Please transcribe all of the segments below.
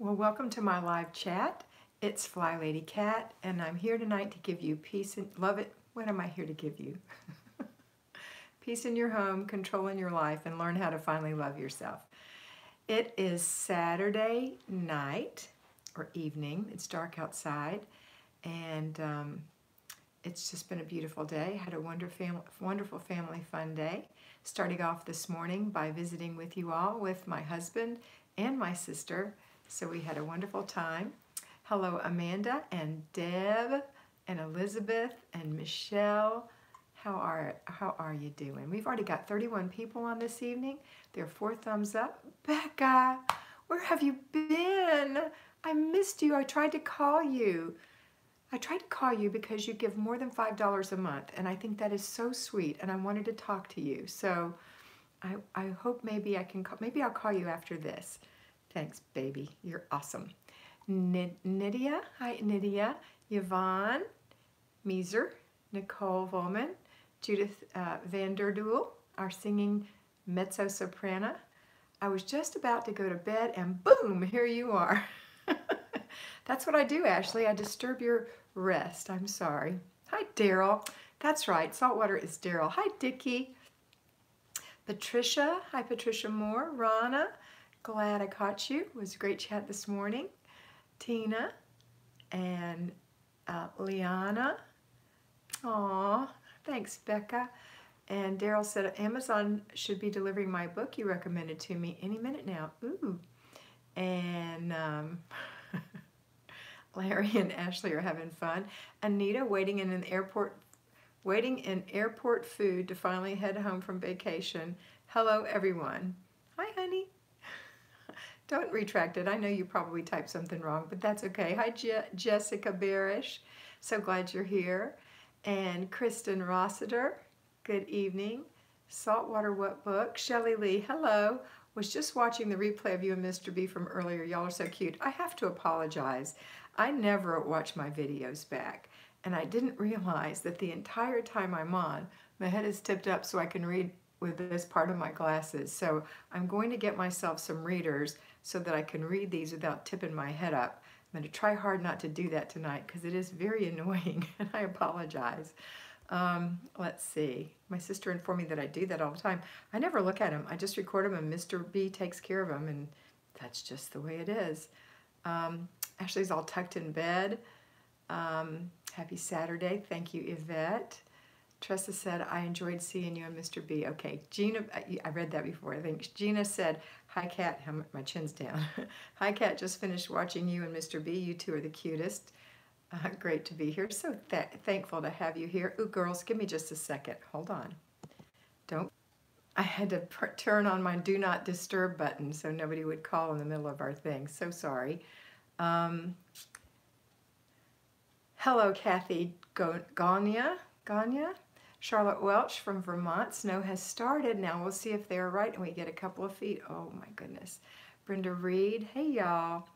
Well, welcome to my live chat. It's Flylady Kat, and I'm here tonight to give you peace and love it. What am I here to give you? Peace in your home, control in your life, and learn how to finally love yourself. It is Saturday night or evening. It's dark outside, and it's just been a beautiful day. Had a wonderful family fun day. Starting off this morning by visiting with you all with my husband and my sister. So we had a wonderful time. Hello, Amanda and Deb and Elizabeth and Michelle. How are you doing? We've already got 31 people on this evening. There are 4 thumbs up. Becca, where have you been? I missed you. I tried to call you. Because you give more than $5 a month, and I think that is so sweet, and I wanted to talk to you. So I hope maybe I'll call you after this. Thanks, baby. You're awesome. Nydia, hi Nydia, Yvonne, Meeser, Nicole Volman, Judith Van Der Doel, our singing mezzo-soprano. I was just about to go to bed, and boom, here you are. That's what I do, Ashley. I disturb your rest. I'm sorry. Hi, Daryl. That's right. Saltwater is Daryl. Hi, Dickie. Patricia. Hi, Patricia Moore. Rana. Glad I caught you. It was a great chat this morning. Tina and Liana. Aw, thanks, Becca. And Daryl said, Amazon should be delivering my book you recommended to me any minute now. Ooh. And Larry and Ashley are having fun. Anita waiting in airport food to finally head home from vacation. Hello, everyone. Hi, honey. Don't retract it. I know you probably typed something wrong, but that's okay. Hi, Jessica Barish. So glad you're here. And Kristen Rossiter. Good evening. Saltwater What Book. Shelley Lee. Hello. Was just watching the replay of you and Mr. B from earlier. Y'all are so cute. I have to apologize. I never watch my videos back, and I didn't realize that the entire time I'm on, my head is tipped up so I can read with this part of my glasses. So I'm going to get myself some readers so that I can read these without tipping my head up. I'm going to try hard not to do that tonight because it is very annoying, and I apologize. Let's see. My sister informed me that I do that all the time. I never look at them. I just record them, and Mr. B takes care of them, and that's just the way it is. Ashley's all tucked in bed. Happy Saturday. Thank you, Yvette. Tressa said, I enjoyed seeing you and Mr. B. Okay, Gina, I read that before, I think. Gina said, hi, Kat. My chin's down. Hi, Kat. Just finished watching you and Mr. B. You two are the cutest. Great to be here. So thankful to have you here. Ooh, girls, give me just a second. Hold on. I had to turn on my do not disturb button so nobody would call in the middle of our thing. So sorry. Hello, Kathy Ganya. Charlotte Welch from Vermont. Snow has started. Now we'll see if they're right and we get a couple of feet. Oh my goodness. Brenda Reed. Hey, y'all.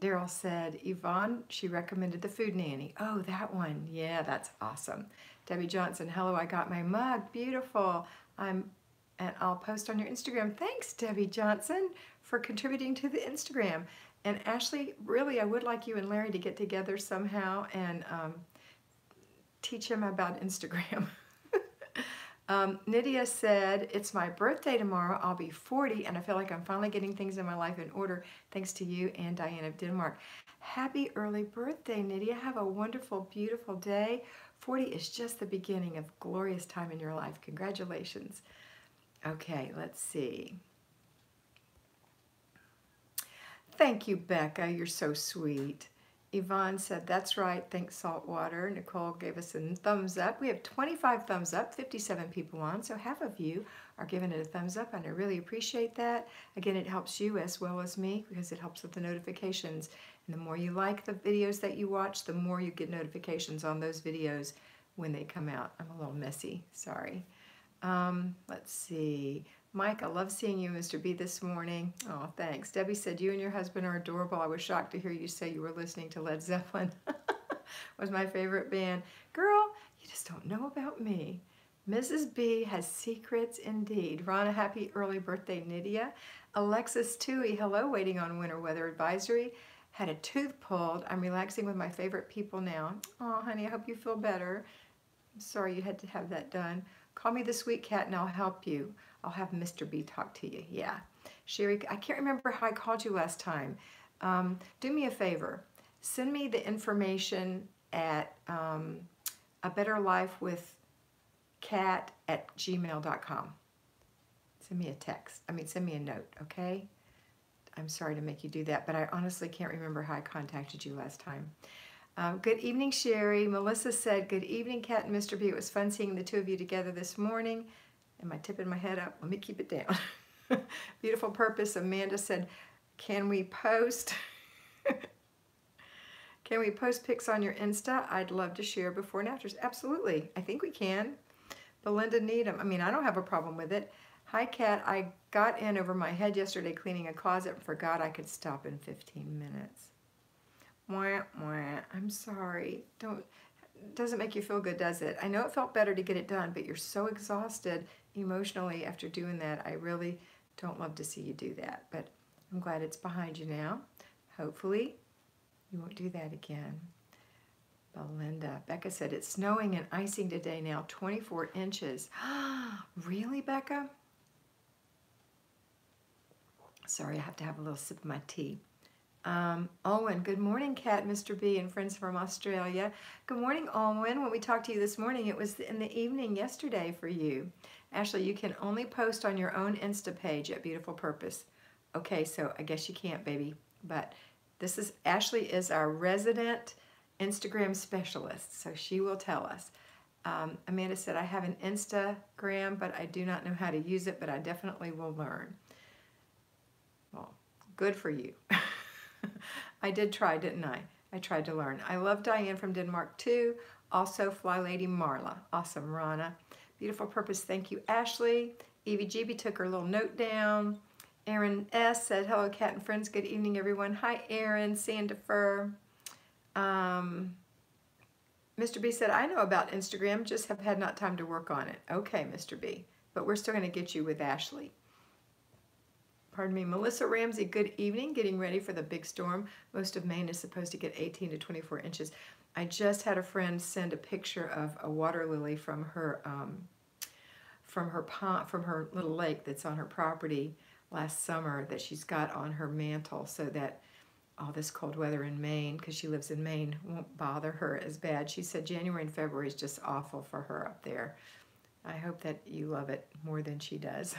Daryl said, Yvonne, she recommended the Food Nanny. Oh, that one. Yeah, that's awesome. Debbie Johnson, hello, I got my mug. Beautiful. And I'll post on your Instagram. Thanks, Debbie Johnson, for contributing to the Instagram. And Ashley, really, I would like you and Larry to get together somehow and teach him about Instagram. Nydia said, it's my birthday tomorrow. I'll be 40, and I feel like I'm finally getting things in my life in order thanks to you and Diane of Denmark. Happy early birthday, Nydia. Have a wonderful, beautiful day. 40 is just the beginning of a glorious time in your life. Congratulations. Okay, let's see. Thank you, Becca. You're so sweet. Yvonne said, that's right. Thanks, Saltwater. Nicole gave us a thumbs up. We have 25 thumbs up, 57 people on, so half of you are giving it a thumbs up, and I really appreciate that. Again, it helps you as well as me because it helps with the notifications. And the more you like the videos that you watch, the more you get notifications on those videos when they come out. I'm a little messy. Sorry. Let's see. Mike, I love seeing you, Mr. B, this morning. Oh, thanks. Debbie said, you and your husband are adorable. I was shocked to hear you say you were listening to Led Zeppelin. Was my favorite band. Girl, you just don't know about me. Mrs. B has secrets indeed. Rana, happy early birthday, Nydia. Alexis Tui, hello, waiting on winter weather advisory. Had a tooth pulled. I'm relaxing with my favorite people now. Oh, honey, I hope you feel better. I'm sorry you had to have that done. Call me this week, Kat, and I'll help you. I'll have Mr. B talk to you. Yeah. Sherry, I can't remember how I called you last time. Do me a favor. Send me the information at A Better Life with cat@gmail.com. Send me a text. Send me a note, okay? I'm sorry to make you do that, but I honestly can't remember how I contacted you last time. Good evening, Sherry. Melissa said, good evening, Kat and Mr. B. It was fun seeing the two of you together this morning. Am I tipping my head up? Let me keep it down. Beautiful purpose. Amanda said, can we post... Can we post pics on your Insta? I'd love to share before and afters. Absolutely. I think we can. Belinda Needham. I don't have a problem with it. Hi, Kat. I got in over my head yesterday cleaning a closet and forgot I could stop in 15 minutes. Wah, wah. I'm sorry. Doesn't make you feel good, does it? I know it felt better to get it done, but you're so exhausted emotionally after doing that. I really don't love to see you do that, but I'm glad it's behind you now. Hopefully, you won't do that again. Belinda. Becca said, it's snowing and icing today now, 24 inches. Really, Becca? Sorry, I have to have a little sip of my tea. Owen, good morning, Kat, Mr. B, and friends from Australia. Good morning, Owen. When we talked to you this morning, it was in the evening yesterday for you. Ashley, you can only post on your own Insta page at Beautiful Purpose. Okay, so I guess you can't, baby, but Ashley is our resident Instagram specialist, so she will tell us. Amanda said, I have an Instagram, but I do not know how to use it, but I definitely will learn. Well, good for you. I did try, didn't I? I tried to learn. I love Diane from Denmark too. Also, Flylady Marla. Awesome, Rana. Beautiful Purpose. Thank you, Ashley. Evie GB took her little note down. Erin S. said, hello, Kat and friends. Good evening, everyone. Hi, Erin. Sandifer. Mr. B said, I know about Instagram, just have had not time to work on it. Okay, Mr. B. But we're still going to get you with Ashley. Pardon me. Melissa Ramsey, good evening. Getting ready for the big storm. Most of Maine is supposed to get 18 to 24 inches. I just had a friend send a picture of a water lily from her pond, from her little lake that's on her property last summer that she's got on her mantle so that all this cold weather in Maine, because she lives in Maine, won't bother her as bad. She said January and February is just awful for her up there. I hope that you love it more than she does.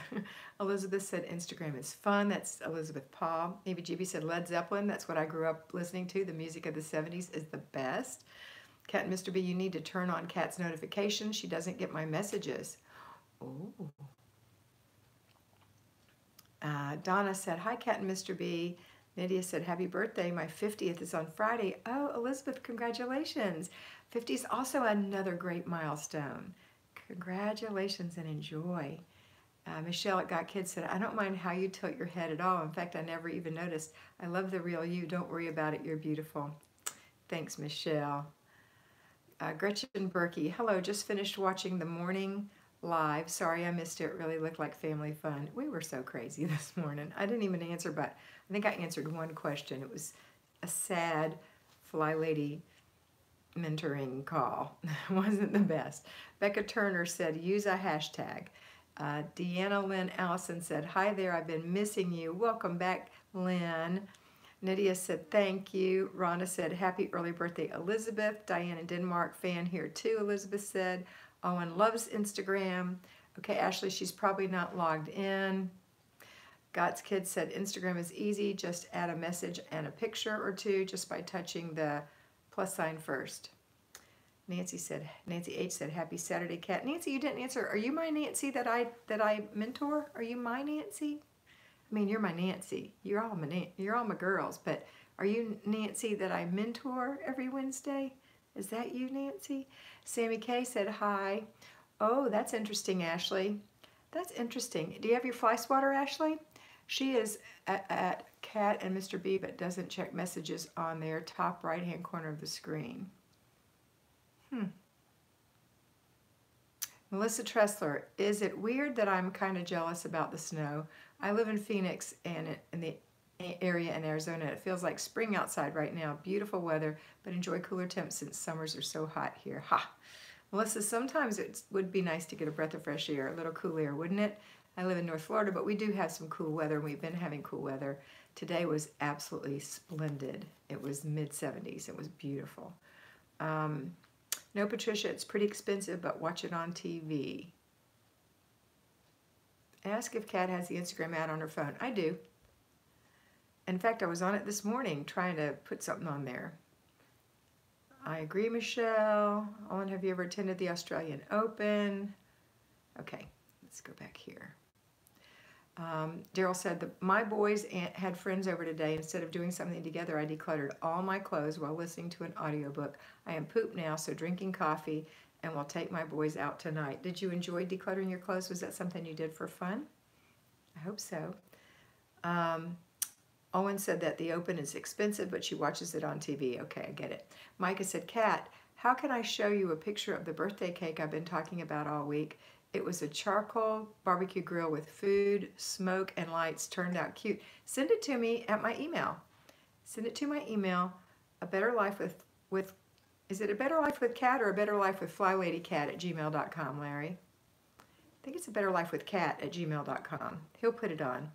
Elizabeth said Instagram is fun. That's Elizabeth Paul. Maybe GB said Led Zeppelin. That's what I grew up listening to. The music of the 70s is the best. Kat and Mr. B, you need to turn on Kat's notifications. She doesn't get my messages. Oh. Donna said, hi, Kat and Mr. B. Nydia said, happy birthday. My 50th is on Friday. Oh, Elizabeth, congratulations. 50 is also another great milestone. Congratulations and enjoy. Michelle at Got Kids said, I don't mind how you tilt your head at all. In fact, I never even noticed. I love the real you. Don't worry about it. You're beautiful. Thanks, Michelle. Gretchen Berkey, hello. Just finished watching the morning live. Sorry I missed it. It really looked like family fun. We were so crazy this morning. I didn't even answer, but I think I answered one question. It was a sad Flylady mentoring call. It wasn't the best. Becca Turner said, use a hashtag. Deanna Lynn Allison said, hi there, I've been missing you. Welcome back, Lynn. Nydia said, thank you. Rhonda said, happy early birthday, Elizabeth. Diane in Denmark, fan here too, Elizabeth said. Owen loves Instagram. Okay, Ashley, she's probably not logged in. God's Kid said, Instagram is easy. Just add a message and a picture or two just by touching the plus sign first. Nancy H said, happy Saturday, Kat. Nancy, you didn't answer. Are you my Nancy that I mentor? Are you my Nancy? I mean, you're my Nancy. You're all my girls, but are you Nancy that I mentor every Wednesday? Is that you, Nancy? Sammy K said, hi. Oh, that's interesting, Ashley. That's interesting. Do you have your fly swatter, Ashley? She is at Kat and Mr. B, but doesn't check messages on their top right-hand corner of the screen. Melissa Tressler, is it weird that I'm kind of jealous about the snow? I live in Phoenix and in the area in Arizona. It feels like spring outside right now. Beautiful weather, but enjoy cooler temps since summers are so hot here. Ha! Melissa, sometimes it would be nice to get a breath of fresh air, a little cool air, wouldn't it? I live in North Florida, but we do have some cool weather, and we've been having cool weather. Today was absolutely splendid. It was mid-70s. It was beautiful. No, Patricia, it's pretty expensive, but watch it on TV. Ask if Kat has the Instagram ad on her phone. I do. In fact, I was on it this morning trying to put something on there. I agree, Michelle. Owen, have you ever attended the Australian Open? Okay, let's go back here. Daryl said, that my boys had friends over today. Instead of doing something together, I decluttered all my clothes while listening to an audiobook. I am pooped now, so drinking coffee, and will take my boys out tonight. Did you enjoy decluttering your clothes? Was that something you did for fun? I hope so. Owen said that the Open is expensive, but she watches it on TV. Okay, I get it. Micah said, Kat, how can I show you a picture of the birthday cake I've been talking about all week? It was a charcoal barbecue grill with food, smoke, and lights. Turned out cute. Send it to me at my email. Send it to my email. A Better Life with is it A Better Life with Kat or A Better Life with FlyLadyKat@gmail.com, Larry? I think it's A Better Life with Kat@gmail.com. He'll put it on.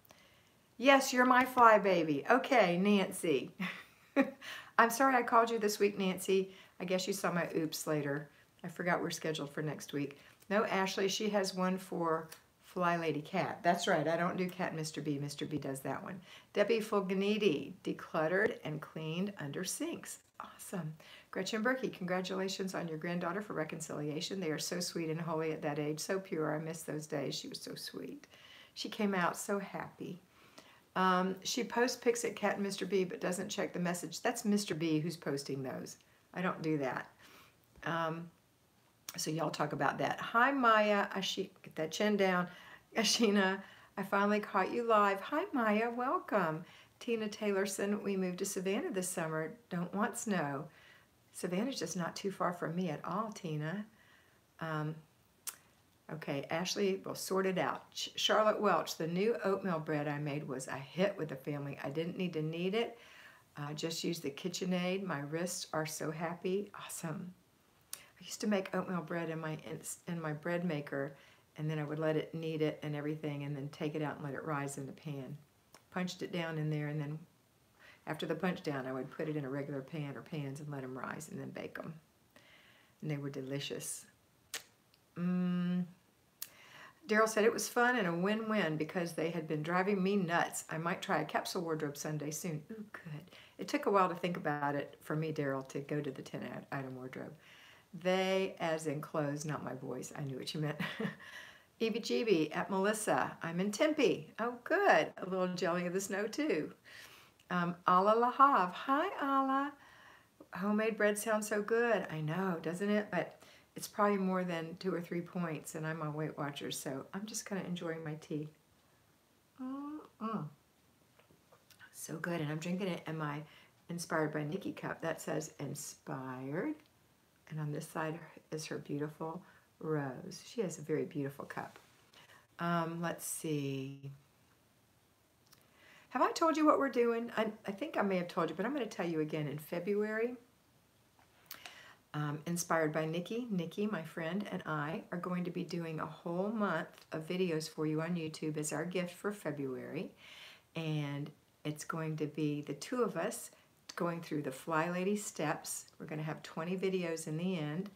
Yes, you're my fly baby. Okay, Nancy. I'm sorry I called you this week, Nancy. I guess you saw my oops later. I forgot we're scheduled for next week. No, Ashley, she has one for Flylady Kat. That's right, I don't do Kat Mr. B. Mr. B does that one. Debbie Fulganiti, decluttered and cleaned under sinks. Awesome. Gretchen Berkey, congratulations on your granddaughter for reconciliation. They are so sweet and holy at that age, so pure. I miss those days. She was so sweet. She came out so happy. She posts pics at Kat and Mr. B, but doesn't check the message. That's Mr. B who's posting those. I don't do that. So y'all talk about that. Hi, Maya. Get that chin down. Ashina, I finally caught you live. Hi, Maya. Welcome. Tina Taylorson, we moved to Savannah this summer. Don't want snow. Savannah's just not too far from me at all, Tina. Okay, Ashley, we'll sort it out. Charlotte Welch, the new oatmeal bread I made was a hit with the family. I didn't need to knead it. Just used the KitchenAid. My wrists are so happy. Awesome. I used to make oatmeal bread in my bread maker, and then I would let it knead it and everything, and then take it out and let it rise in the pan. Punched it down in there, and then after the punch down, I would put it in a regular pan or pans and let them rise, and then bake them. And they were delicious. Daryl said it was fun and a win-win because they had been driving me nuts. I might try a capsule wardrobe Sunday soon. Ooh, good. It took a while to think about it for me, Daryl, to go to the 10-item wardrobe. They, as in clothes, not my boys. I knew what you meant. Evie Jeebie at Melissa. I'm in Tempe. Oh, good. A little jelly of the snow, too. Ala Lahav. Hi, Ala. Homemade bread sounds so good. I know, doesn't it? But it's probably more than 2 or 3 points, and I'm on Weight Watchers, so I'm just kind of enjoying my tea. So good, and I'm drinking it in my Inspired by Nikki cup. That says Inspired, and on this side is her beautiful rose. She has a very beautiful cup. Let's see. Have I told you what we're doing? I think I may have told you, but I'm going to tell you again. In February, Inspired by Nikki, my friend, and I are going to be doing a whole month of videos for you on YouTube as our gift for February. And it's going to be the two of us going through the Flylady steps. We're going to have 20 videos in the end.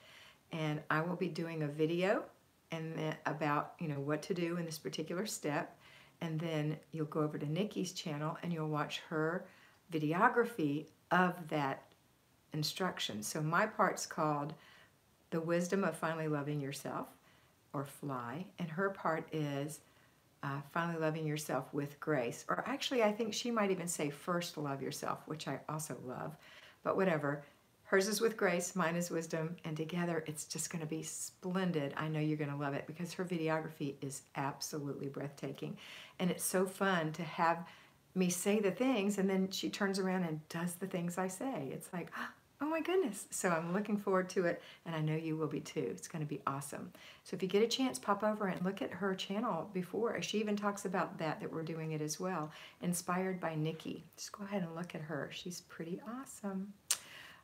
And I will be doing a video and about, what to do in this particular step. And then you'll go over to Nikki's channel and you'll watch her videography of that instruction. So my part's called The Wisdom of Finally Loving Yourself, or Fly, and her part is Finally Loving Yourself with Grace. Or actually, I think she might even say First Love Yourself, which I also love. But whatever. Hers is with Grace, mine is Wisdom, and together it's just going to be splendid. I know you're going to love it because her videography is absolutely breathtaking. And it's so fun to have me say the things and then she turns around and does the things I say. It's like, Oh my goodness. So I'm looking forward to it, and I know you will be too. It's going to be awesome. So if you get a chance, pop over and look at her channel before. She even talks about that we're doing it as well. Inspired by Nikki. Just go ahead and look at her. She's pretty awesome.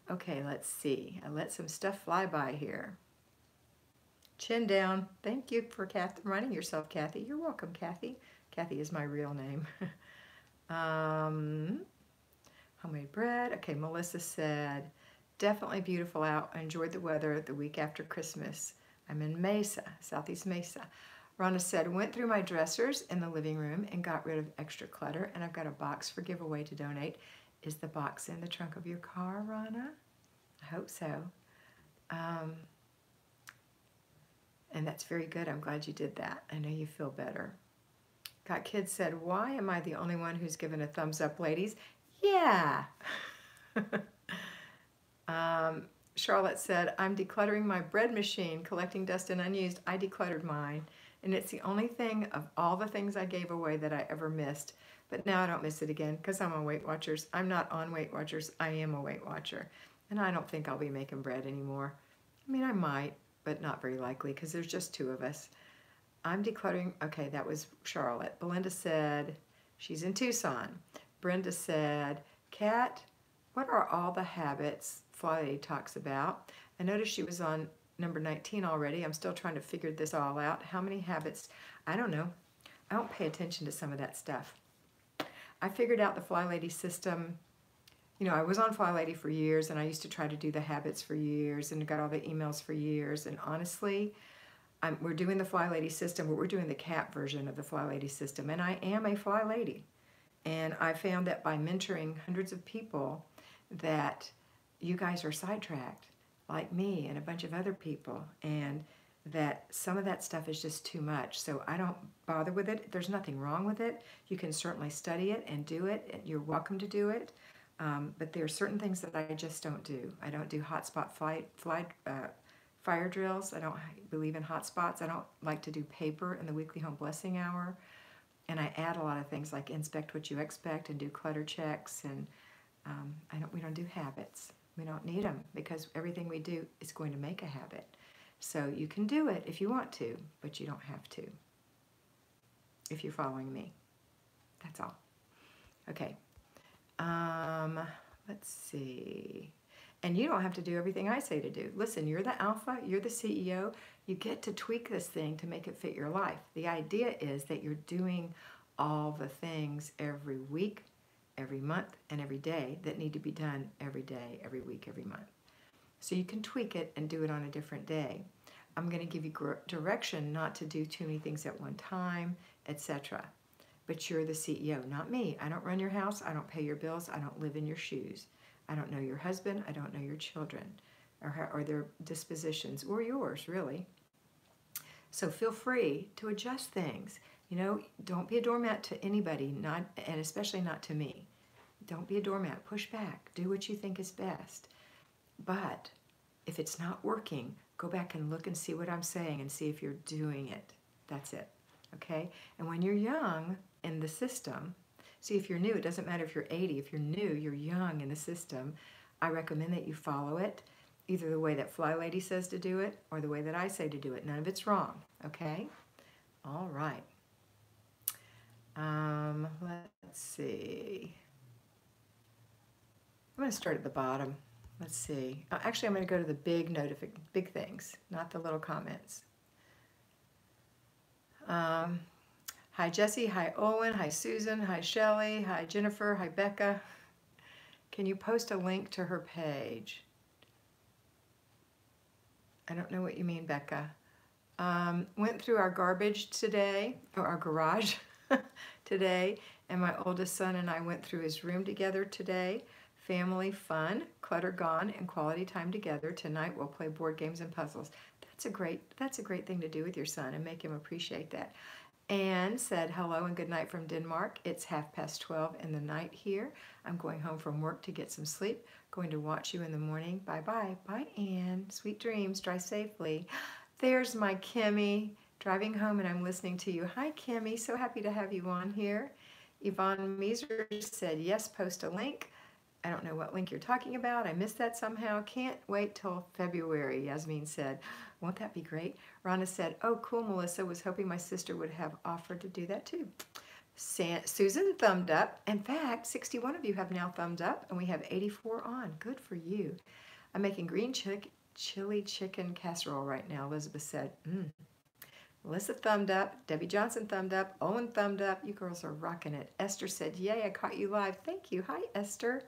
Okay, let's see. I let some stuff fly by here. Chin down. Thank you for reminding yourself, Kathy. You're welcome, Kathy. Kathy is my real name. Homemade bread. Okay, Melissa said, definitely beautiful out. I enjoyed the weather the week after Christmas. I'm in Mesa, Southeast Mesa. Rhonda said, went through my dressers in the living room and got rid of extra clutter, and I've got a box for giveaway to donate. Is the box in the trunk of your car, Rhonda? I hope so. And that's very good. I'm glad you did that. I know you feel better. Got Kids said, why am I the only one who's given a thumbs up, ladies? Yeah. Charlotte said, I'm decluttering my bread machine, collecting dust and unused. I decluttered mine, and it's the only thing of all the things I gave away that I ever missed. But now I don't miss it again because I'm on Weight Watchers. I'm not on Weight Watchers. I am a Weight Watcher. And I don't think I'll be making bread anymore. I mean, I might, but not very likely because there's just 2 of us. I'm decluttering. Okay, that was Charlotte. Belinda said, she's in Tucson. Brenda said, Kat, what are all the habits Flylady talks about? I noticed she was on number 19 already. I'm still trying to figure this all out. How many habits? I don't know. I don't pay attention to some of that stuff. I figured out the Flylady system. You know, I was on Flylady for years, and I used to try to do the habits for years, and got all the emails for years. And honestly, we're doing the Flylady system, but we're doing the Kat version of the Flylady system. And I am a Flylady. And I found that by mentoring hundreds of people that you guys are sidetracked, like me and a bunch of other people, and that some of that stuff is just too much. So I don't bother with it. There's nothing wrong with it. You can certainly study it and do it, and you're welcome to do it. But there are certain things that I just don't do. I don't do hotspot fire drills. I don't believe in hotspots. I don't like to do paper in the weekly home blessing hour. And I add a lot of things like inspect what you expect and do clutter checks. And we don't do habits. We don't need them because everything we do is going to make a habit. So you can do it if you want to, but you don't have to if you're following me. That's all. Okay. Let's see. And you don't have to do everything I say to do. Listen, you're the alpha, you're the CEO. You get to tweak this thing to make it fit your life. The idea is that you're doing all the things every week, every month, and every day that need to be done every day, every week, every month. So you can tweak it and do it on a different day. I'm going to give you direction not to do too many things at one time, etc. But you're the CEO, not me. I don't run your house. I don't pay your bills. I don't live in your shoes. I don't know your husband. I don't know your children or their dispositions or yours, really. So feel free to adjust things. You know, don't be a doormat to anybody, and especially not to me. Don't be a doormat. Push back. Do what you think is best. But if it's not working, go back and look and see what I'm saying and see if you're doing it. That's it. Okay? And when you're young in the system, see, if you're new, it doesn't matter if you're 80. If you're new, you're young in the system, I recommend that you follow it, either the way that Flylady says to do it or the way that I say to do it. None of it's wrong, okay? All right. Let's see. I'm going to start at the bottom. Let's see. Actually, I'm going to go to the big things, not the little comments. Hi, Jesse. Hi, Owen. Hi, Susan. Hi, Shelley. Hi, Jennifer. Hi, Becca. Can you post a link to her page? I don't know what you mean, Becca. Went through our garbage today, or our garage today, and my oldest son and I went through his room together today. Family fun, clutter gone, and quality time together. Tonight we'll play board games and puzzles. That's a great thing to do with your son and make him appreciate that. Anne said hello and good night from Denmark. It's 12:30 in the night here. I'm going home from work to get some sleep. Going to watch you in the morning. Bye-bye. Bye, Anne. Sweet dreams. Drive safely. There's my Kimmy driving home, and I'm listening to you. Hi, Kimmy. So happy to have you on here. Yvonne Meeser said, yes, post a link. I don't know what link you're talking about. I missed that somehow. Can't wait till February, Yasmin said. Won't that be great? Rhonda said, oh, cool, Melissa. Was hoping my sister would have offered to do that too. Susan thumbed up. In fact, 61 of you have now thumbed up, and we have 84 on. Good for you. I'm making green chili chicken casserole right now, Elizabeth said. Melissa thumbed up. Debbie Johnson thumbed up. Owen thumbed up. You girls are rocking it. Esther said, yay, I caught you live. Thank you. Hi, Esther.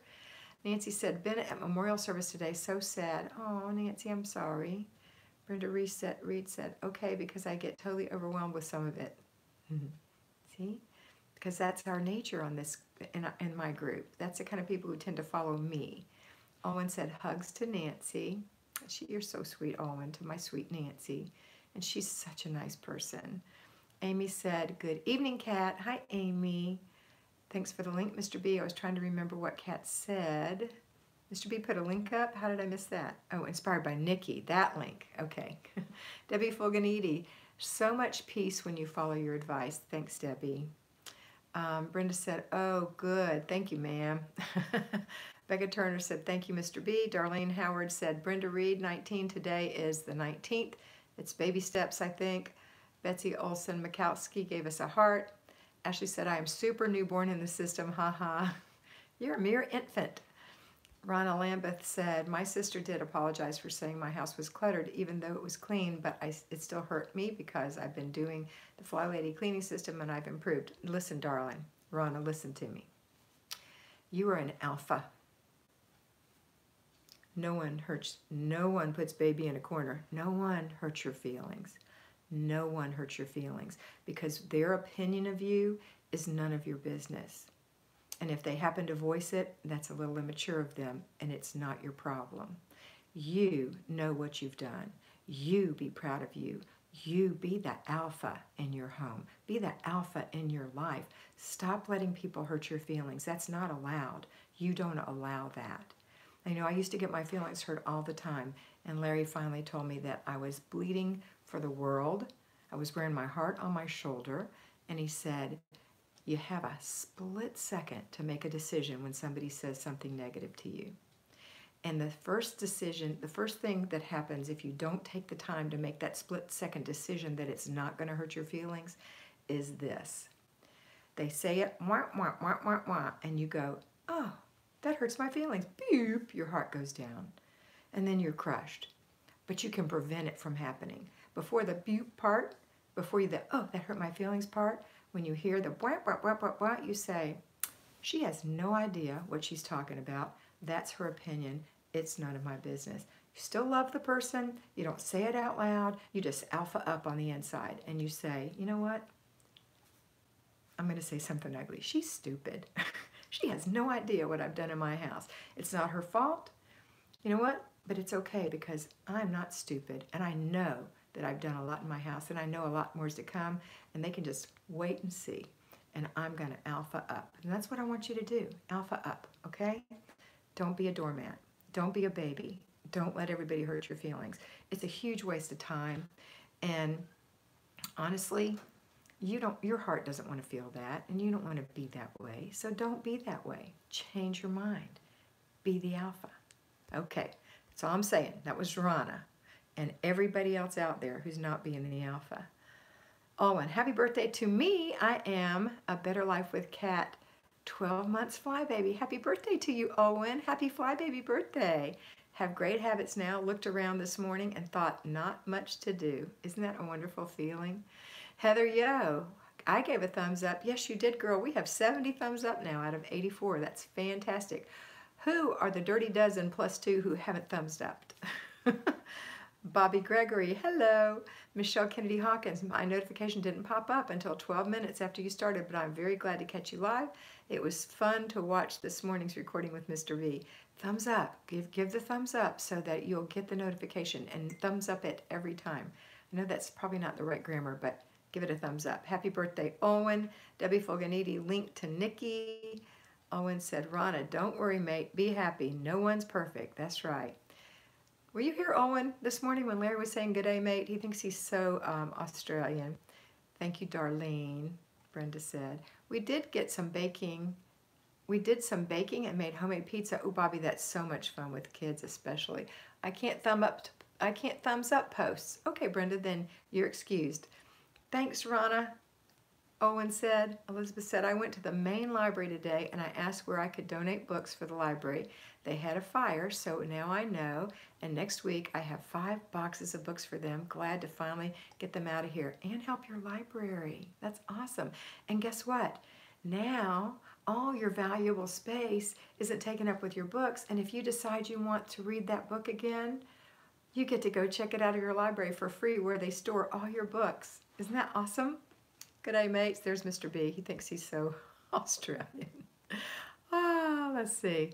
Nancy said, been at memorial service today. So sad. Oh, Nancy, I'm sorry. Brenda Reed said, okay, because I get totally overwhelmed with some of it. See? Because that's our nature on this in my group. That's the kind of people who tend to follow me. Owen said, hugs to Nancy. You're so sweet, Owen, to my sweet Nancy. And she's such a nice person. Amy said, good evening, Kat. Hi, Amy. Thanks for the link, Mr. B. I was trying to remember what Kat said. Mr. B put a link up. How did I miss that? Oh, inspired by Nikki. That link. Okay. Debbie Fulganiti. So much peace when you follow your advice. Thanks, Debbie. Brenda said, oh, good. Thank you, ma'am. Becca Turner said, thank you, Mr. B. Darlene Howard said, Brenda Reed, 19. Today is the 19th. It's baby steps, I think. Betsy Olson Mikowski gave us a heart. Ashley said, I am super newborn in the system, haha. You're a mere infant. Ronna Lambeth said, my sister did apologize for saying my house was cluttered, even though it was clean, but it still hurt me because I've been doing the Flylady cleaning system and I've improved. Listen, darling. Ronna, listen to me. You are an alpha. No one puts baby in a corner. No one hurts your feelings. No one hurts your feelings because their opinion of you is none of your business. And if they happen to voice it, that's a little immature of them, and it's not your problem. You know what you've done. You be proud of you. You be the alpha in your home. Be the alpha in your life. Stop letting people hurt your feelings. That's not allowed. You don't allow that. I know I used to get my feelings hurt all the time, and Larry finally told me that I was bleeding for the world. I was wearing my heart on my shoulder, and he said, you have a split second to make a decision when somebody says something negative to you. And the first thing that happens if you don't take the time to make that split second decision that it's not going to hurt your feelings is this. They say it, wah, wah, wah, wah, wah, and you go, oh, that hurts my feelings. Boop, your heart goes down. And then you're crushed. But you can prevent it from happening. Before the boop part, before the, oh, that hurt my feelings part, when you hear the wah, wah, wah, wah, wah, you say, she has no idea what she's talking about. That's her opinion. It's none of my business. You still love the person. You don't say it out loud. You just alpha up on the inside. And you say, you know what? I'm going to say something ugly. She's stupid. She has no idea what I've done in my house. It's not her fault. You know what? But it's okay because I'm not stupid. And I know that I've done a lot in my house. And I know a lot more is to come. And they can just wait and see. And I'm going to alpha up. And that's what I want you to do. Alpha up, okay? Don't be a doormat. Don't be a baby. Don't let everybody hurt your feelings. It's a huge waste of time. And honestly, your heart doesn't want to feel that. And you don't want to be that way. So don't be that way. Change your mind. Be the alpha. Okay, that's all I'm saying. That was Rana. And everybody else out there who's not being the alpha. Owen, happy birthday to me. I am a Better Life with Kat. 12 months fly baby. Happy birthday to you, Owen. Happy fly baby birthday. Have great habits now. Looked around this morning and thought not much to do. Isn't that a wonderful feeling? Heather Yo, I gave a thumbs up. Yes, you did, girl. We have 70 thumbs up now out of 84. That's fantastic. Who are the dirty dozen plus 2 who haven't thumbs up? Bobby Gregory, hello. Michelle Kennedy Hawkins, my notification didn't pop up until 12 minutes after you started, but I'm very glad to catch you live. It was fun to watch this morning's recording with Mr. V. Thumbs up. Give the thumbs up so that you'll get the notification, and thumbs up it every time. I know that's probably not the right grammar, but give it a thumbs up. Happy birthday, Owen. Debbie Fulganiti linked to Nikki. Owen said, Rana, don't worry, mate. Be happy. No one's perfect. That's right. Were you here, Owen, this morning when Larry was saying good day, mate? He thinks he's so Australian. Thank you, Darlene, Brenda said. We did get some baking. we did some baking and made homemade pizza. Oh, Bobby, that's so much fun with kids especially. I can't thumbs up posts. Okay, Brenda, then you're excused. Thanks, Rana. Owen said, Elizabeth said, I went to the main library today and I asked where I could donate books for the library. They had a fire, so now I know. And next week I have 5 boxes of books for them. Glad to finally get them out of here and help your library. That's awesome. And guess what? Now all your valuable space isn't taken up with your books. And if you decide you want to read that book again, you get to go check it out of your library for free where they store all your books. Isn't that awesome? Good day, mates. There's Mr. B. He thinks he's so Australian. Ah, let's see.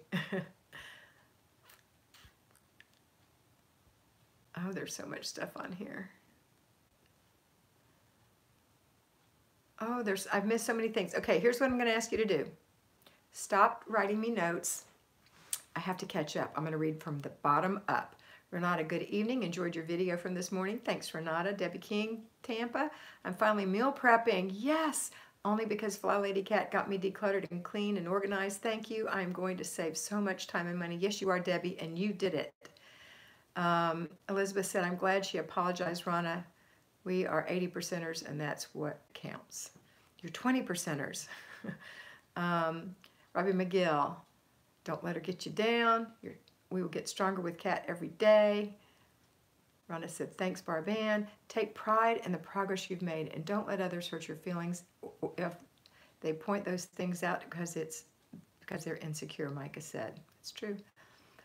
Oh, there's so much stuff on here. Oh, I've missed so many things. Okay, here's what I'm going to ask you to do. Stop writing me notes. I have to catch up. I'm going to read from the bottom up. Renata, good evening. Enjoyed your video from this morning. Thanks, Renata. Debbie King, Tampa. I'm finally meal prepping. Yes, only because Flylady Kat got me decluttered and clean and organized. Thank you. I'm going to save so much time and money. Yes, you are, Debbie, and you did it. Elizabeth said, I'm glad she apologized, Rana. We are 80%ers, and that's what counts. You're 20%ers. Robbie McGill, don't let her get you down. We will get stronger with Kat every day. Rhonda said, thanks, Barban. Take pride in the progress you've made and don't let others hurt your feelings if they point those things out because they're insecure, Micah said. It's true.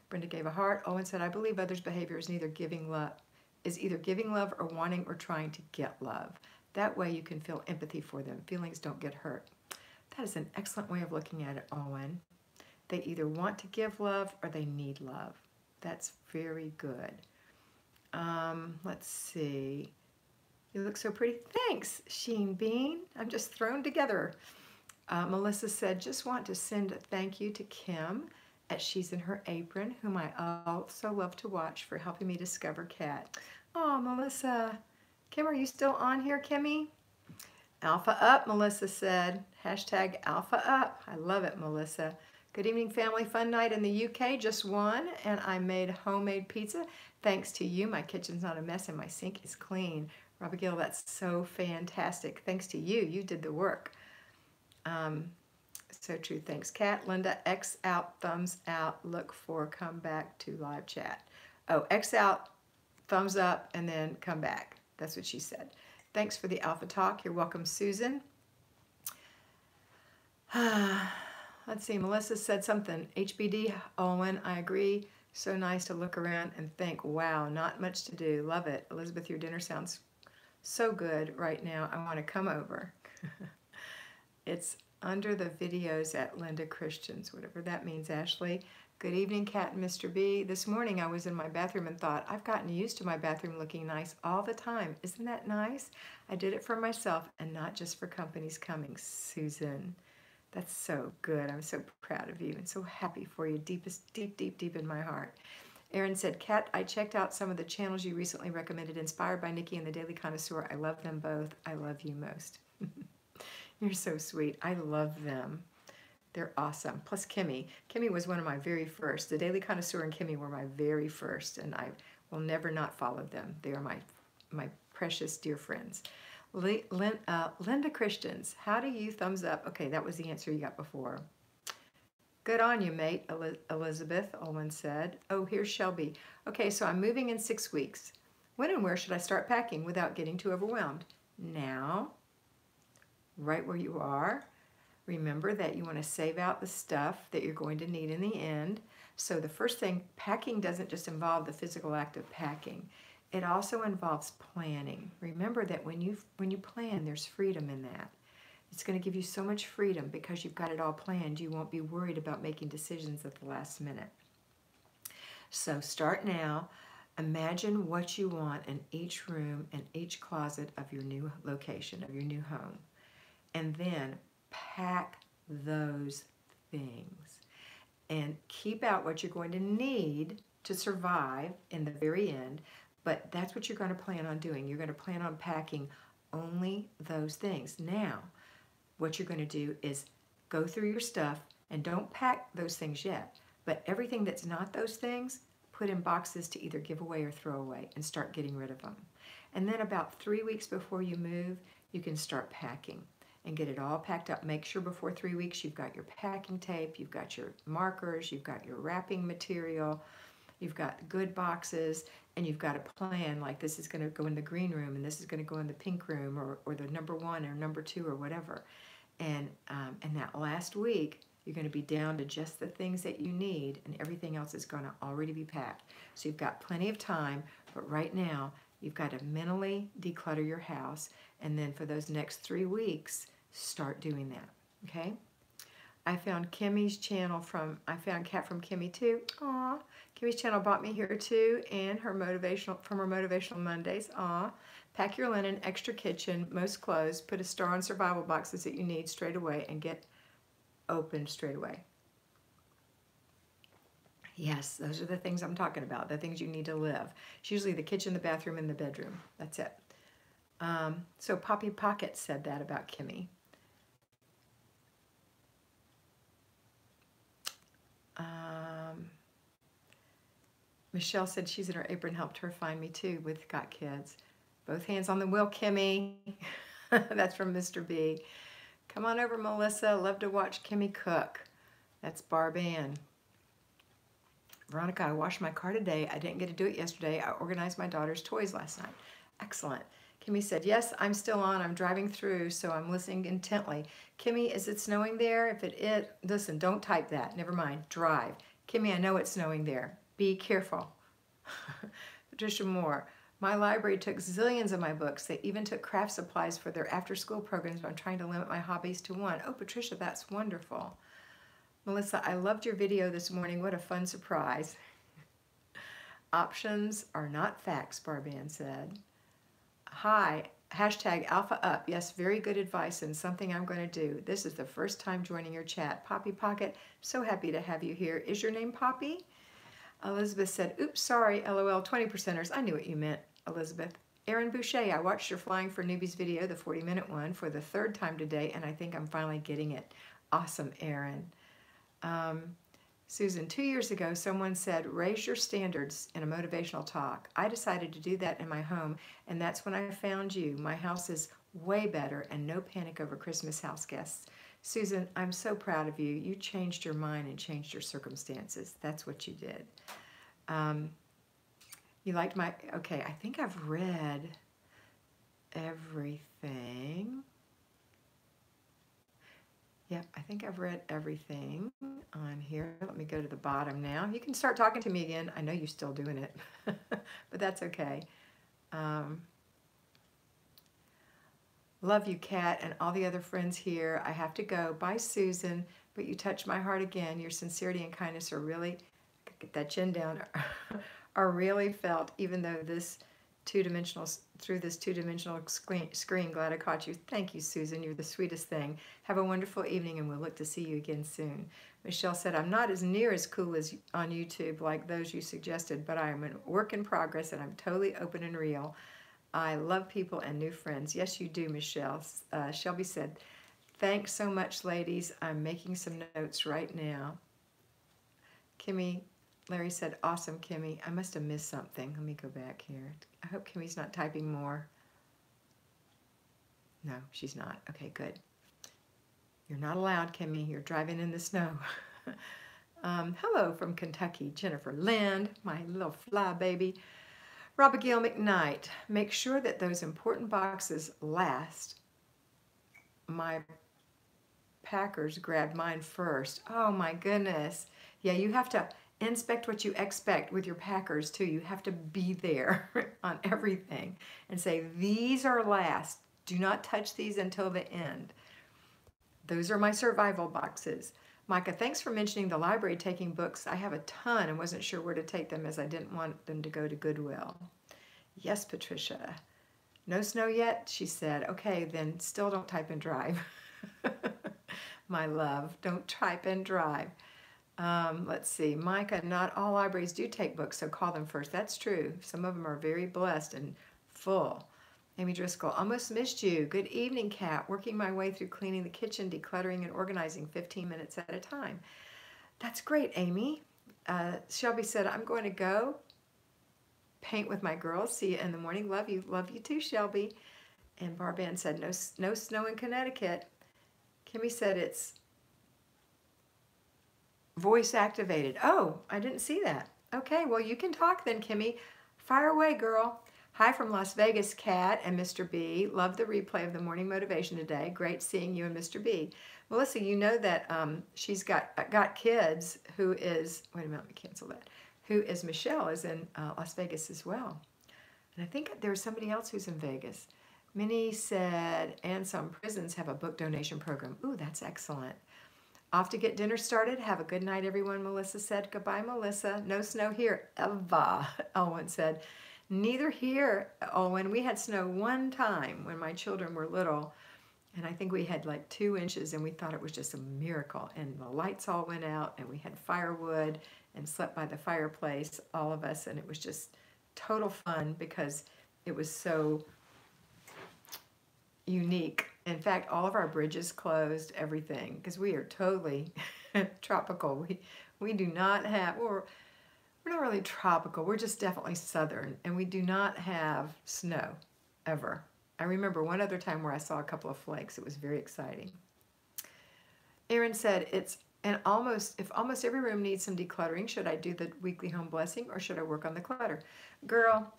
Brenda gave a heart. Owen said, I believe others' behavior is either giving love or wanting or trying to get love. That way you can feel empathy for them. Feelings don't get hurt. That is an excellent way of looking at it, Owen. They either want to give love or they need love. That's very good. Let's see. You look so pretty. Thanks, Sheen Bean. I'm just thrown together. Melissa said, just want to send a thank you to Kim as she's in her apron, whom I also love to watch for helping me discover Kat. Oh, Melissa. Kim, are you still on here, Kimmy? Alpha up, Melissa said. Hashtag alpha up. I love it, Melissa. Good evening, family. Fun night in the UK, just one, and I made homemade pizza. Thanks to you, my kitchen's not a mess and my sink is clean. Robbie Gill, that's so fantastic. Thanks to you, you did the work. So true, thanks, Kat. Linda, X out, thumbs out, look for come back to live chat. Oh, X out, thumbs up, and then come back. That's what she said. Thanks for the alpha talk. You're welcome, Susan. Let's see, Melissa said something. HBD, Owen, I agree. So nice to look around and think, wow, not much to do. Love it. Elizabeth, your dinner sounds so good right now. I want to come over. It's under the videos at Linda Christians, whatever that means, Ashley. Good evening, Kat and Mr. B. This morning I was in my bathroom and thought, I've gotten used to my bathroom looking nice all the time. Isn't that nice? I did it for myself and not just for companies coming. Susan. That's so good. I'm so proud of you and so happy for you, deep in my heart. Erin said, Kat, I checked out some of the channels you recently recommended, inspired by Nikki and the Daily Connoisseur. I love them both. I love you most. You're so sweet. I love them. They're awesome. Plus Kimmy. Kimmy was one of my very first. The Daily Connoisseur and Kimmy were my very first, and I will never not follow them. They are my precious dear friends. Linda Christians, how do you thumbs up? Okay, that was the answer you got before. Good on you, mate, Elizabeth, Olin said. Oh, here's Shelby. Okay, so I'm moving in 6 weeks. When and where should I start packing without getting too overwhelmed? Now, right where you are. Remember that you want to save out the stuff that you're going to need in the end. So the first thing, packing doesn't just involve the physical act of packing. It also involves planning. Remember that when you plan, there's freedom in that. It's going to give you so much freedom because you've got it all planned. You won't be worried about making decisions at the last minute. So start now. Imagine what you want in each room and each closet of your new location, of your new home. And then pack those things. And keep out what you're going to need to survive in the very end. But that's what you're going to plan on doing. You're going to plan on packing only those things. Now, what you're going to do is go through your stuff And don't pack those things yet. But everything that's not those things, put in boxes to either give away or throw away and start getting rid of them. And then about 3 weeks before you move, you can start packing and get it all packed up. Make sure before 3 weeks you've got your packing tape, you've got your markers, you've got your wrapping material, you've got good boxes, and you've got a plan like this is going to go in the green room and this is going to go in the pink room or the number 1 or number 2 or whatever. And that last week, you're going to be down to just the things that you need, and everything else is going to already be packed. So you've got plenty of time, but right now you've got to mentally declutter your house, and then for those next 3 weeks, start doing that, okay? I found Kimmy's channel I found Kat from Kimmy too. Aw, Kimmy's channel brought me here too, and her Motivational Mondays. Aw. Pack your linen, extra kitchen, most clothes, put a star on survival boxes that you need straight away, and get opened straight away. Yes, those are the things I'm talking about, the things you need to live. It's usually the kitchen, the bathroom, and the bedroom. That's it. So Poppy Pocket said that about Kimmy. Michelle said she's in her apron helped her find me too with Got Kids. Both hands on the wheel, Kimmy. That's from Mr. B. Come on over, Melissa. Love to watch Kimmy cook. That's Barb Ann. Veronica, I washed my car today. I didn't get to do it yesterday. I organized my daughter's toys last night. Excellent. Kimmy said, yes, I'm still on. I'm driving through, so I'm listening intently. Kimmy, is it snowing there? If it is, listen, don't type that. Never mind. Drive. Kimmy, I know it's snowing there. Be careful. Patricia Moore. My library took zillions of my books. They even took craft supplies for their after-school programs, but I'm trying to limit my hobbies to 1. Oh, Patricia, that's wonderful. Melissa, I loved your video this morning. What a fun surprise. Options are not facts, Barban said. Hi, hashtag Alpha Up. Yes, very good advice and something I'm going to do. This is the first time joining your chat. Poppy Pocket, so happy to have you here. Is your name Poppy? Elizabeth said, oops, sorry, LOL, 20%ers. I knew what you meant, Elizabeth. Erin Boucher, I watched your Flying for Newbies video, the 40-minute one, for the 3rd time today, and I think I'm finally getting it. Awesome, Erin. Susan, 2 years ago, someone said, raise your standards in a motivational talk. I decided to do that in my home, and that's when I found you. My house is way better, and no panic over Christmas house guests. Susan, I'm so proud of you. You changed your mind and changed your circumstances. That's what you did. You liked my, okay, I think I've read everything. Yep, I think I've read everything on here. Let me go to the bottom now. You can start talking to me again. I know you're still doing it, but that's okay. Love you, Kat, and all the other friends here. I have to go. Bye, Susan. But you touch my heart again. Your sincerity and kindness are really, get that chin down, are really felt, even though this through this two-dimensional screen. Glad I caught you. Thank you, Susan. You're the sweetest thing. Have a wonderful evening, and we'll look to see you again soon. Michelle said, I'm not as near as cool as on YouTube like those you suggested, but I am a work in progress, and I'm totally open and real. I love people and new friends. Yes, you do, Michelle. Shelby said, thanks so much, ladies. I'm making some notes right now. Kimmy, Larry said, awesome, Kimmy. I must have missed something. Let me go back here. I hope Kimmy's not typing more. No, she's not. Okay, good. You're not allowed, Kimmy. You're driving in the snow. Hello from Kentucky, Jennifer Land, my little fly baby. Robigail McKnight, make sure that those important boxes last. My packers grabbed mine first. Oh my goodness. Yeah, you have to inspect what you expect with your packers too. You have to be there on everything and say, these are last. Do not touch these until the end. Those are my survival boxes. Micah, thanks for mentioning the library taking books. I have a ton and wasn't sure where to take them as I didn't want them to go to Goodwill. Yes, Patricia. No snow yet? She said, okay, then still don't type and drive. My love, don't type and drive. Let's see, Micah, not all libraries do take books, so call them first. That's true. Some of them are very blessed and full. Amy Driscoll, almost missed you. Good evening, Kat. Working my way through cleaning the kitchen, decluttering, and organizing 15 minutes at a time. That's great, Amy. Shelby said, I'm going to go paint with my girls. See you in the morning. Love you. Love you too, Shelby. And Barban said, no snow in Connecticut. Kimmy said it's voice activated. Oh, I didn't see that. Okay, well, you can talk then, Kimmy. Fire away, girl. Hi from Las Vegas, Kat and Mr. B. Love the replay of the morning motivation today. Great seeing you and Mr. B. Melissa, you know that she's got kids who is, wait a minute, let me cancel that, who is Michelle, is in Las Vegas as well. And I think there's somebody else who's in Vegas. Minnie said, and some prisons have a book donation program. Ooh, that's excellent. Off to get dinner started. Have a good night, everyone, Melissa said. Goodbye, Melissa. No snow here. Eva, Elwyn said. Neither here, Elwyn. We had snow one time when my children were little, and I think we had like 2 inches, and we thought it was just a miracle. And the lights all went out, and we had firewood and slept by the fireplace, all of us, and it was just total fun because it was so unique. In fact, all of our bridges closed, everything, because we are totally tropical. We do not have, or we're not really tropical, we're just definitely southern, and we do not have snow, ever. I remember one other time where I saw a couple of flakes. It was very exciting. Erin said, if almost every room needs some decluttering, should I do the weekly home blessing or should I work on the clutter? Girl,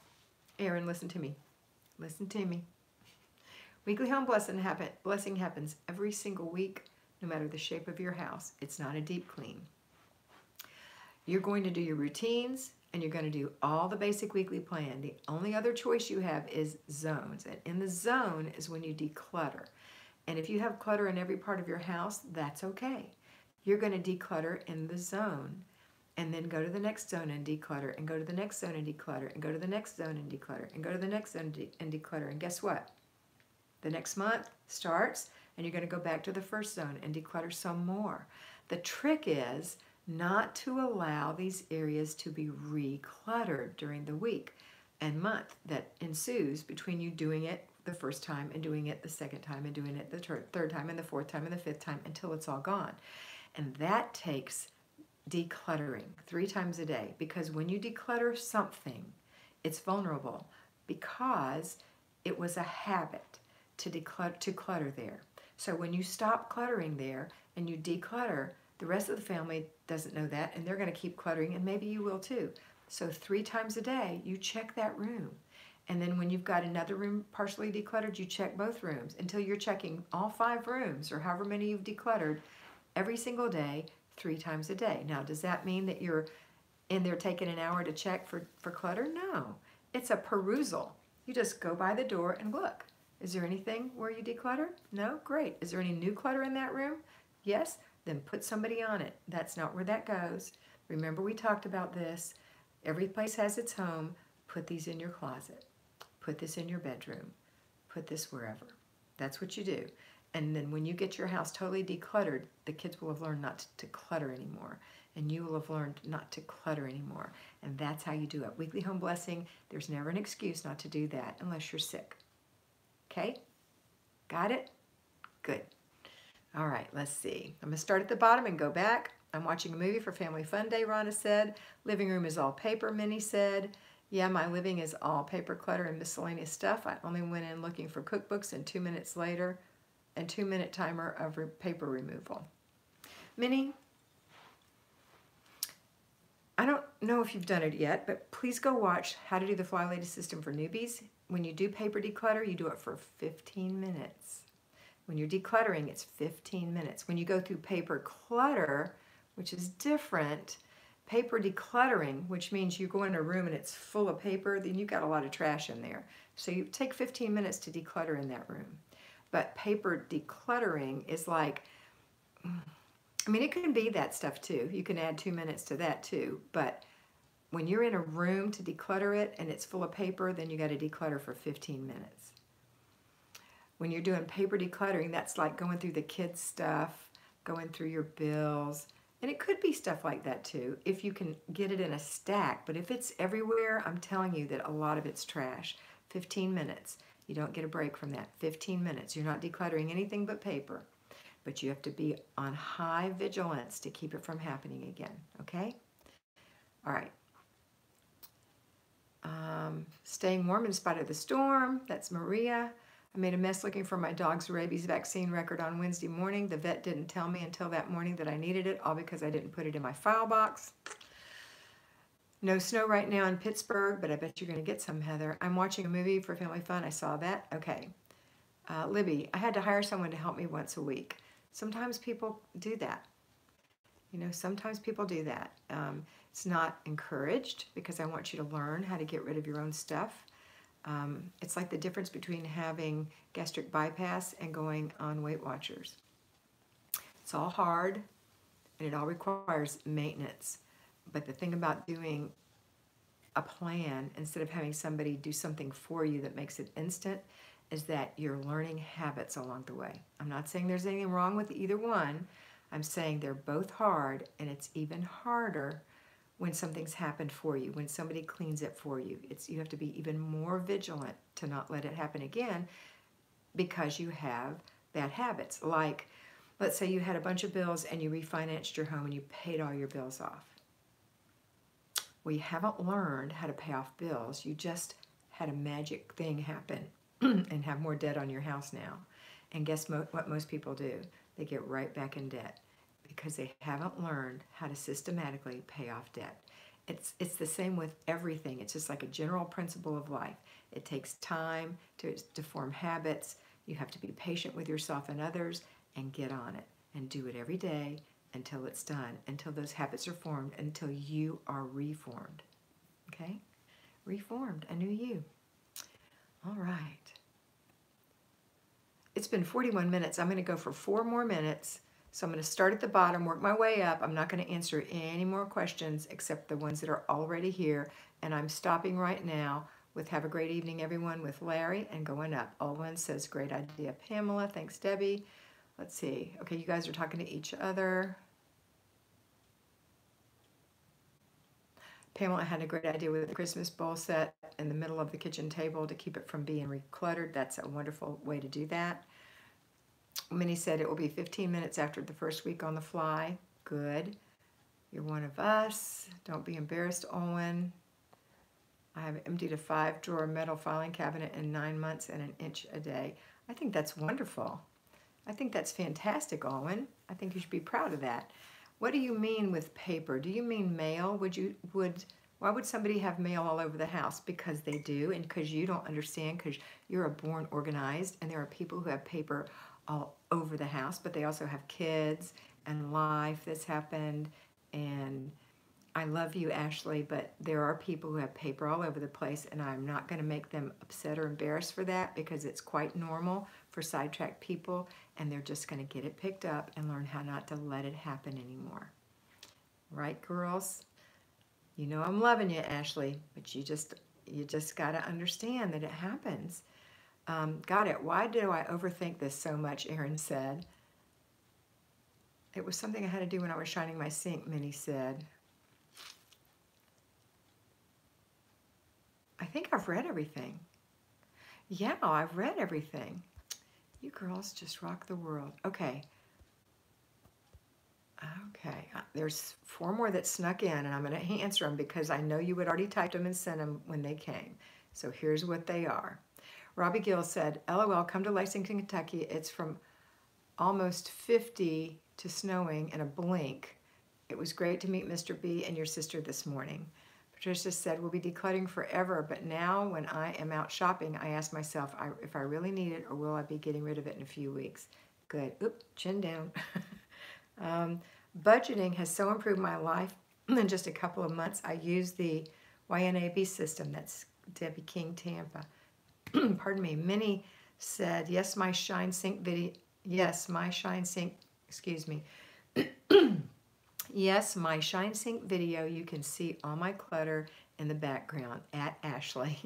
Erin, listen to me. Listen to me. Weekly home blessing happens every single week, no matter the shape of your house. It's not a deep clean. You're going to do your routines, and you're going to do all the basic weekly plan. The only other choice you have is zones. And in the zone is when you declutter. And if you have clutter in every part of your house, that's okay. You're going to declutter in the zone, and then go to the next zone and declutter, and go to the next zone and declutter, and go to the next zone and declutter, and go to the next zone and declutter. And guess what? The next month starts, and you're going to go back to the first zone and declutter some more. The trick is not to allow these areas to be recluttered during the week and month that ensues between you doing it the first time and doing it the second time and doing it the third time and the fourth time and the fifth time until it's all gone. And that takes decluttering 3 times a day, because when you declutter something, it's vulnerable because it was a habit to clutter there. So when you stop cluttering there and you declutter, the rest of the family doesn't know that, and they're going to keep cluttering, and maybe you will too. So 3 times a day, you check that room. And then when you've got another room partially decluttered, you check both rooms until you're checking all 5 rooms, or however many you've decluttered, every single day, 3 times a day. Now, does that mean that you're in there taking an hour to check for clutter? No. It's a perusal. You just go by the door and look. Is there anything where you declutter? No? Great. Is there any new clutter in that room? Yes? Then put somebody on it. That's not where that goes. Remember, we talked about this. Every place has its home. Put these in your closet. Put this in your bedroom. Put this wherever. That's what you do. And then when you get your house totally decluttered, the kids will have learned not to clutter anymore. And you will have learned not to clutter anymore. And that's how you do it. Weekly home blessing, there's never an excuse not to do that unless you're sick. Okay? Got it? Good. All right, let's see. I'm going to start at the bottom and go back. I'm watching a movie for Family Fun Day, Rhonda said. Living room is all paper, Minnie said. Yeah, my living is all paper clutter and miscellaneous stuff. I only went in looking for cookbooks, and 2 minutes later, and 2-minute timer of paper removal. Minnie, I don't know if you've done it yet, but please go watch How to Do the Flylady System for Newbies. When you do paper declutter, you do it for 15 minutes. When you're decluttering, it's 15 minutes. When you go through paper clutter, which is different, paper decluttering, which means you go in a room and it's full of paper, then you've got a lot of trash in there. So you take 15 minutes to declutter in that room. But paper decluttering is like, I mean, it can be that stuff too. You can add 2 minutes to that too. But when you're in a room to declutter it and it's full of paper, then you got to declutter for 15 minutes. When you're doing paper decluttering, that's like going through the kids' stuff, going through your bills. And it could be stuff like that too, if you can get it in a stack. But if it's everywhere, I'm telling you that a lot of it's trash. 15 minutes. You don't get a break from that. 15 minutes. You're not decluttering anything but paper. But you have to be on high vigilance to keep it from happening again, okay? All right. Staying warm in spite of the storm. That's Maria. I made a mess looking for my dog's rabies vaccine record on Wednesday morning. The vet didn't tell me until that morning that I needed it, all because I didn't put it in my file box. No snow right now in Pittsburgh, but I bet you're going to get some, Heather. I'm watching a movie for family fun. I saw that. Okay. Libby, I had to hire someone to help me once a week. Sometimes people do that. You know, sometimes people do that. It's not encouraged because I want you to learn how to get rid of your own stuff. It's like the difference between having gastric bypass and going on Weight Watchers. It's all hard and it all requires maintenance. But the thing about doing a plan instead of having somebody do something for you that makes it instant is that you're learning habits along the way. I'm not saying there's anything wrong with either one. I'm saying they're both hard, and it's even harder when something's happened for you, when somebody cleans it for you. You have to be even more vigilant to not let it happen again because you have bad habits. Like, let's say you had a bunch of bills and you refinanced your home and you paid all your bills off. Well, you haven't learned how to pay off bills. You just had a magic thing happen and have more debt on your house now. And guess what most people do? They get right back in debt because they haven't learned how to systematically pay off debt. It's the same with everything. It's just like a general principle of life. It takes time to form habits. You have to be patient with yourself and others and get on it and do it every day until it's done, until those habits are formed, until you are reformed. Okay? Reformed, a new you. All right. It's been 41 minutes. I'm going to go for 4 more minutes. So I'm going to start at the bottom, work my way up. I'm not going to answer any more questions except the ones that are already here. And I'm stopping right now with have a great evening, everyone, with Larry, and going up. Olwen says, great idea, Pamela. Thanks, Debbie. Let's see. Okay, you guys are talking to each other. Pamela had a great idea with the Christmas bowl set in the middle of the kitchen table to keep it from being recluttered. That's a wonderful way to do that. Minnie said it will be 15 minutes after the first week on the fly. Good. You're one of us. Don't be embarrassed, Owen. I have emptied a 5-drawer metal filing cabinet in 9 months and an inch a day. I think that's wonderful. I think that's fantastic, Owen. I think you should be proud of that. What do you mean with paper? Do you mean mail? Why would somebody have mail all over the house? Because they do, and because you don't understand, because you're a born organized, and there are people who have paper all over the house, but they also have kids and life that's happened. And I love you, Ashley, but there are people who have paper all over the place, and I'm not going to make them upset or embarrassed for that because it's quite normal for sidetracked people, and they're just going to get it picked up and learn how not to let it happen anymore. Right, girls? You know I'm loving you, Ashley, but you just got to understand that it happens. Got it. Why do I overthink this so much, Erin said. It was something I had to do when I was shining my sink, Minnie said. I think I've read everything. Yeah, I've read everything. You girls just rock the world. Okay. Okay. There's 4 more that snuck in, and I'm going to answer them because I know you had already typed them and sent them when they came. So here's what they are. Robbie Gill said, LOL, come to Lexington, Kentucky. It's from almost 50 to snowing in a blink. It was great to meet Mr. B and your sister this morning. Patricia said, we'll be decluttering forever, but now when I am out shopping, I ask myself if I really need it or will I be getting rid of it in a few weeks. Good. Oop, chin down. Budgeting has so improved my life in just a couple of months. I use the YNAB system. That's Debbie King, Tampa. Pardon me. Minnie said, yes, my Shine Sync video. Yes, my Shine Sync, excuse me. Yes, my Shine Sync video, you can see all my clutter in the background at Ashley.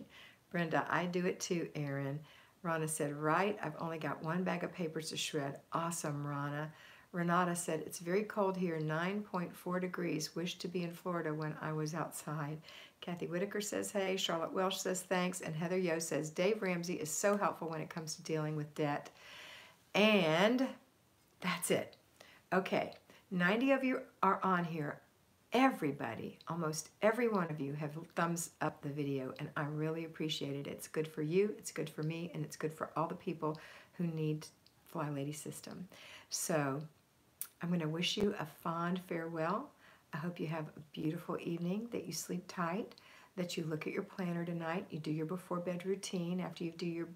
Brenda, I do it too, Erin. Rana said, right, I've only got 1 bag of papers to shred. Awesome, Rana. Renata said, it's very cold here, 9.4 degrees. Wish to be in Florida when I was outside. Kathy Whitaker says, hey. Charlotte Welsh says, thanks. And Heather Yo says, Dave Ramsey is so helpful when it comes to dealing with debt. And that's it. Okay, 90 of you are on here. Everybody, almost every one of you have thumbs up the video, and I really appreciate it. It's good for you, it's good for me, and it's good for all the people who need Flylady system. So I'm going to wish you a fond farewell. I hope you have a beautiful evening, that you sleep tight, that you look at your planner tonight, you do your before bed routine after you do your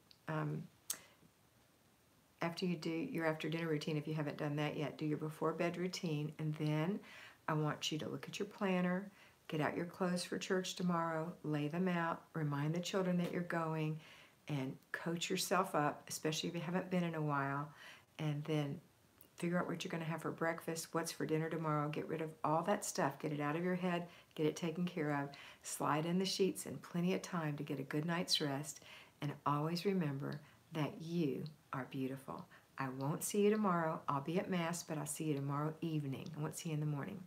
after dinner routine. If you haven't done that yet, do your before bed routine, and then I want you to look at your planner, get out your clothes for church tomorrow, lay them out, remind the children that you're going, and coach yourself up, especially if you haven't been in a while, and then figure out what you're going to have for breakfast, what's for dinner tomorrow, get rid of all that stuff, get it out of your head, get it taken care of, slide in the sheets in plenty of time to get a good night's rest, and always remember that you are beautiful. I won't see you tomorrow. I'll be at Mass, but I'll see you tomorrow evening. I won't see you in the morning.